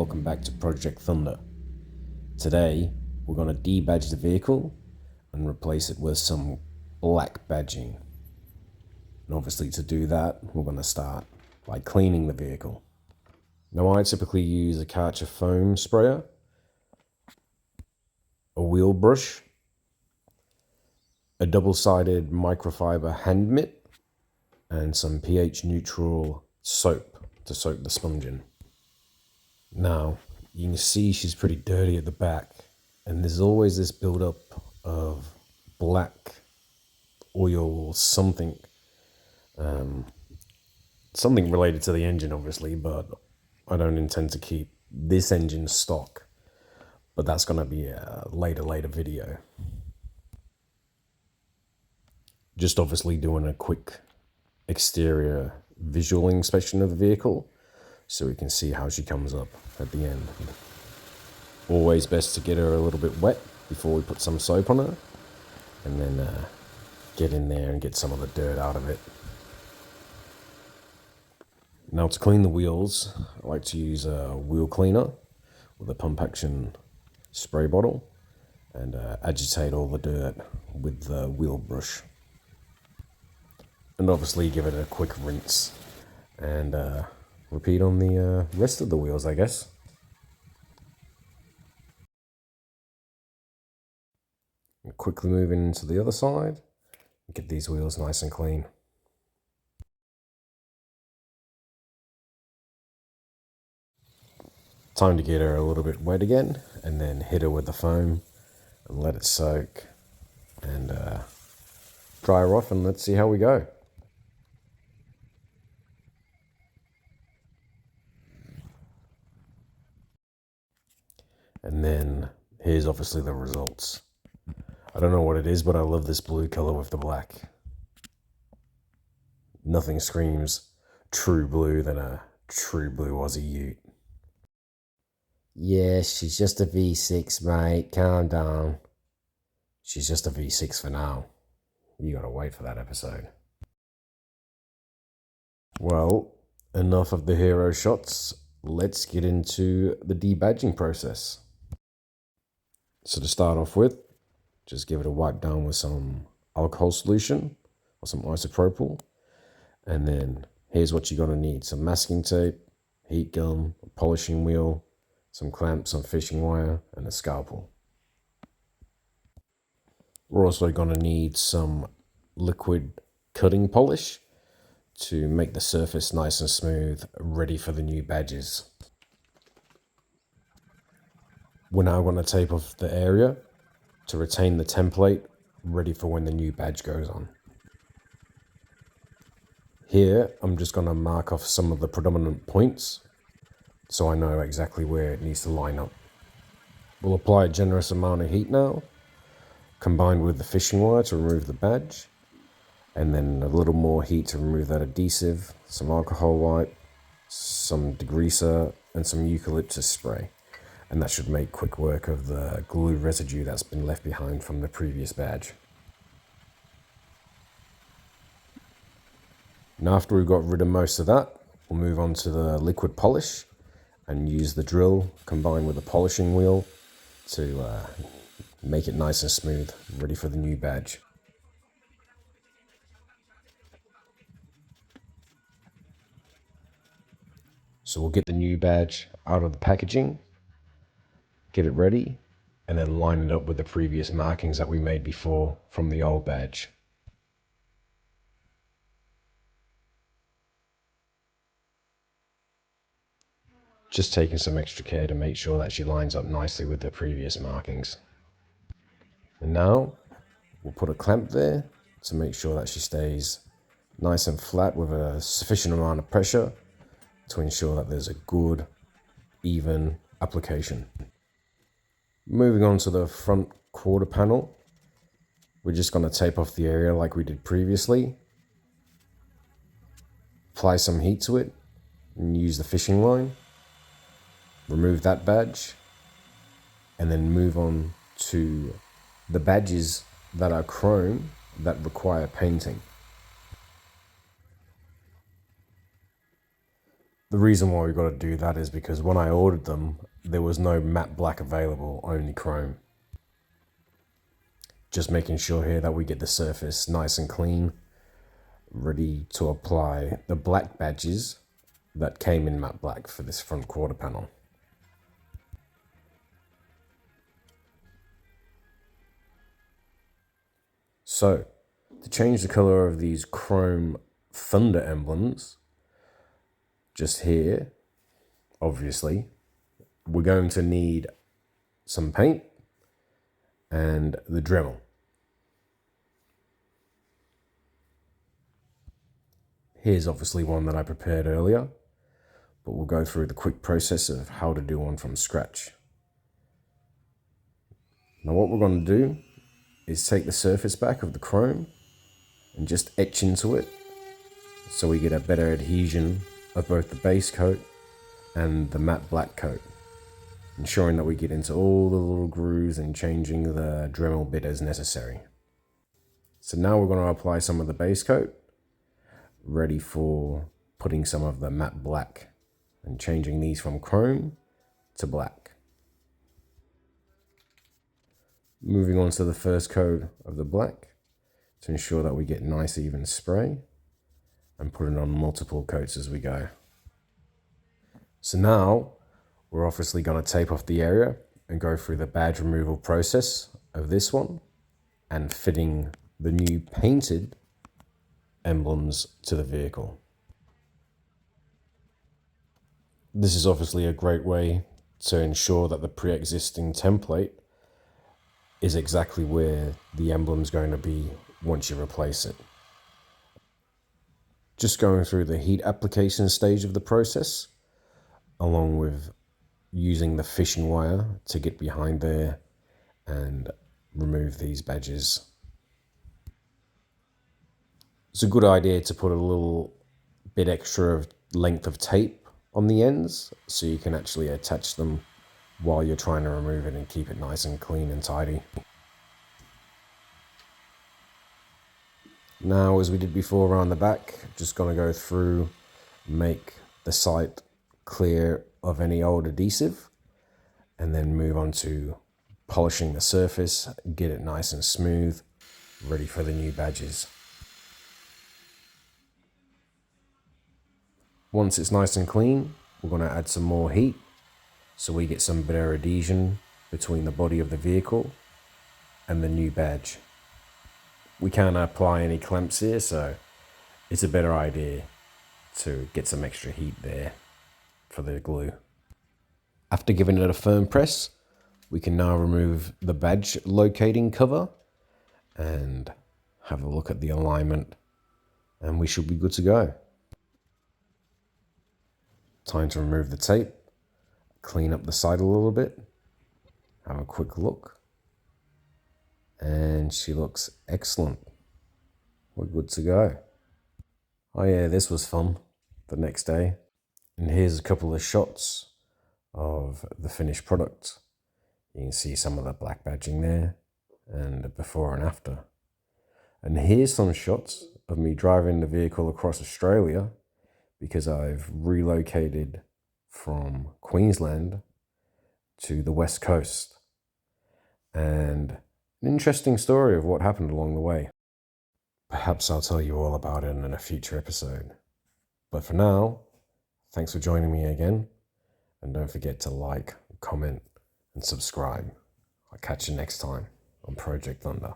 welcome back to Project Thunder. Today we're going to debadge the vehicle and replace it with some black badging. And obviously to do that we're going to start by cleaning the vehicle. Now I typically use a Karcher foam sprayer, a wheel brush, a double-sided microfiber hand mitt, and some pH neutral soap to soak the sponge in. Now, you can see she's pretty dirty at the back, and there's always this buildup of black oil or something, something related to the engine, obviously, but I don't intend to keep this engine stock, but that's going to be a later video. Just obviously doing a quick exterior visual inspection of the vehicle so we can see how she comes up at the end. Always best to get her a little bit wet before we put some soap on her, and then get in there and get some of the dirt out of it. Now to clean the wheels, I like to use a wheel cleaner with a pump action spray bottle and agitate all the dirt with the wheel brush. And obviously give it a quick rinse and repeat on the rest of the wheels, I guess. And quickly moving into the other side, get these wheels nice and clean. Time to get her a little bit wet again, and then hit her with the foam and let it soak and dry her off, and let's see how we go. And then here's obviously the results. I don't know what it is, but I love this blue color with the black. Nothing screams true blue than a true blue Aussie ute. Yeah, she's just a V6, mate. Calm down. She's just a V6 for now. You gotta wait for that episode. Well, enough of the hero shots. Let's get into the debadging process. So to start off with, just give it a wipe down with some alcohol solution or some isopropyl. And then here's what you're gonna need: some masking tape, heat gun, a polishing wheel, some clamps, some fishing wire, and a scalpel. We're also gonna need some liquid cutting polish to make the surface nice and smooth, ready for the new badges. We're now going to tape off the area to retain the template, ready for when the new badge goes on. Here, I'm just going to mark off some of the predominant points so I know exactly where it needs to line up. We'll apply a generous amount of heat now, combined with the fishing wire to remove the badge, and then a little more heat to remove that adhesive, some alcohol wipe, some degreaser, and some eucalyptus spray. And that should make quick work of the glue residue that's been left behind from the previous badge. Now after we've got rid of most of that, we'll move on to the liquid polish and use the drill combined with the polishing wheel to make it nice and smooth, ready for the new badge. So we'll get the new badge out of the packaging, get it ready, and then line it up with the previous markings that we made before from the old badge. Just taking some extra care to make sure that she lines up nicely with the previous markings. And now we'll put a clamp there to make sure that she stays nice and flat with a sufficient amount of pressure to ensure that there's a good, even application. Moving on to the front quarter panel, we're just going to tape off the area like we did previously. Apply some heat to it and use the fishing line. Remove that badge and then move on to the badges that are chrome that require painting. The reason why we got to do that is because when I ordered them, there was no matte black available, only chrome. Just making sure here that we get the surface nice and clean, ready to apply the black badges that came in matte black for this front quarter panel. So, to change the color of these chrome thunder emblems, just here, obviously, we're going to need some paint and the Dremel. Here's obviously one that I prepared earlier, but we'll go through the quick process of how to do one from scratch. Now what we're going to do is take the surface back of the chrome and just etch into it so we get a better adhesion of both the base coat and the matte black coat, ensuring that we get into all the little grooves and changing the Dremel bit as necessary. So now we're going to apply some of the base coat, ready for putting some of the matte black and changing these from chrome to black. Moving on to the first coat of the black to ensure that we get nice even spray and put it on multiple coats as we go. So now we're obviously going to tape off the area and go through the badge removal process of this one and fitting the new painted emblems to the vehicle. This is obviously a great way to ensure that the pre-existing template is exactly where the emblem's going to be once you replace it. Just going through the heat application stage of the process, along with using the fishing wire to get behind there and remove these badges. It's a good idea to put a little bit extra of length of tape on the ends so you can actually attach them while you're trying to remove it and keep it nice and clean and tidy. Now, as we did before around the back, just going to go through, make the site clear of any old adhesive, and then move on to polishing the surface, get it nice and smooth, ready for the new badges. Once it's nice and clean, we're going to add some more heat so we get some better adhesion between the body of the vehicle and the new badge. We can't apply any clamps here, so it's a better idea to get some extra heat there for the glue. After giving it a firm press, we can now remove the badge locating cover and have a look at the alignment, and we should be good to go. Time to remove the tape, clean up the side a little bit, have a quick look, and she looks excellent. We're good to go. Oh yeah, this was fun the next day. And here's a couple of shots of the finished product. You can see some of the black badging there and before and after. And here's some shots of me driving the vehicle across Australia because I've relocated from Queensland to the West Coast. And an interesting story of what happened along the way. Perhaps I'll tell you all about it in a future episode. But for now, thanks for joining me again. And don't forget to like, comment, and subscribe. I'll catch you next time on Project Thunder.